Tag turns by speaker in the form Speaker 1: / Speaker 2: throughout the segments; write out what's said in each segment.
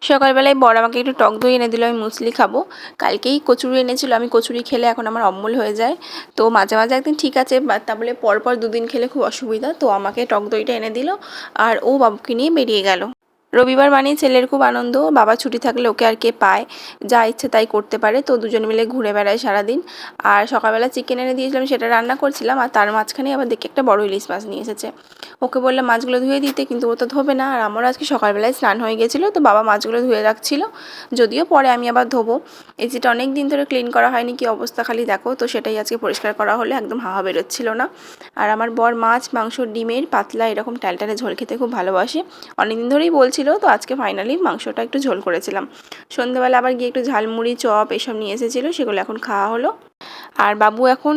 Speaker 1: সকালবেলায় বর আমাকে একটু টক দই এনে দিল, আমি মুসলি খাবো। কালকেই কচুরি এনেছিল, আমি কচুরি খেলে এখন আমার অম্বল হয়ে যায়। তো মাঝে মাঝে একদিন ঠিক আছে, তা বলে পরপর দুদিন খেলে খুব অসুবিধা। তো আমাকে টক দইটা এনে দিল আর ও বাবুকে নিয়ে বেরিয়ে গেল। রবিবার মানেই ছেলের খুব আনন্দ, বাবা ছুটি থাকলে ওকে আর কে পায়, যা ইচ্ছে তাই করতে পারে। তো দুজন মিলে ঘুরে বেড়ায় সারাদিন। আর সকালবেলা চিকেন এনে দিয়েছিলাম, সেটা রান্না করছিলাম, আর তার মাঝখানে আবার দেখি একটা বড় ইলিশ মাছ নিয়ে এসেছে। ওকে বললাম মাছগুলো ধুয়ে দিতে, কিন্তু ও তো ধোবে না। আর আমারও আজকে সকালবেলায় স্নান হয়ে গেছিলো, তো বাবা মাছগুলো ধুয়ে রাখছিল, যদিও পরে আমি আবার ধোবো। এই যেটা অনেক দিন ধরে ক্লিন করা হয়নি, কি অবস্থা খালি দেখো। তো সেটাই আজকে পরিষ্কার করা হলে একদম হাওয়া বেরোচ্ছিল না। আর আমার বর মাছ মাংস ডিমের পাতলা এরকম টালটালে ঝোল খেতে খুব ভালোবাসে, অনেকদিন ধরেই বলছিল। তো আজকে ফাইনালি মাংসটা একটু ঝোল করেছিলাম। সন্ধ্যেবেলা আবার গিয়ে একটু ঝালমুড়ি চপ এসব নিয়ে এসেছিলো, সেগুলো এখন খাওয়া হলো। আর বাবু এখন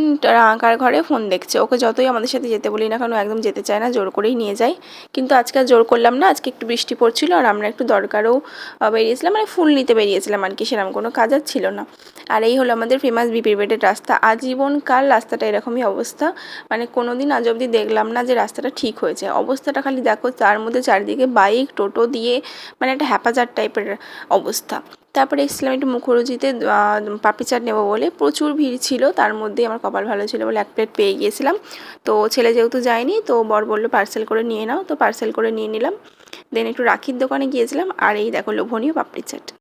Speaker 1: আঁকার ঘরে ফোন দেখছে। ওকে যতই আমাদের সাথে যেতে বলি না কেন একদম যেতে চায় না, জোর করেই নিয়ে যাই। কিন্তু আজকে আর জোর করলাম না, আজকে একটু বৃষ্টি পড়ছিল আর আমরা একটু দরকারও বেরিয়েছিলাম, মানে ফুল নিতে বেরিয়েছিলাম আর কি, সেরকম কোনো কাজ আর ছিল না। আর এই হলো আমাদের ফেমাস বিপি রোডের রাস্তা। আজীবনকাল রাস্তাটা এরকমই অবস্থা, মানে কোনো দিন আজ অবধি দেখলাম না যে রাস্তাটা ঠিক হয়েছে। অবস্থাটা খালি দেখো, তার মধ্যে চারিদিকে বাইক টোটো দিয়ে মানে একটা হ্যাপাজার টাইপের অবস্থা। তারপরে এসেছিলাম একটু মুখরোচিতে পাপড়ি চাট নেবো বলে, প্রচুর ভিড় ছিল, তার মধ্যেই আমার কপাল ভালো ছিল বলে এক প্লেট পেয়ে গিয়েছিলাম। তো ছেলে যেহেতু যায়নি, তো বর বললো পার্সেল করে নিয়ে নাও, তো পার্সেল করে নিয়ে নিলাম। দেন একটু রাখির দোকানে গিয়েছিলাম, আর এই দেখো লোভনীয় পাপড়ি চাট।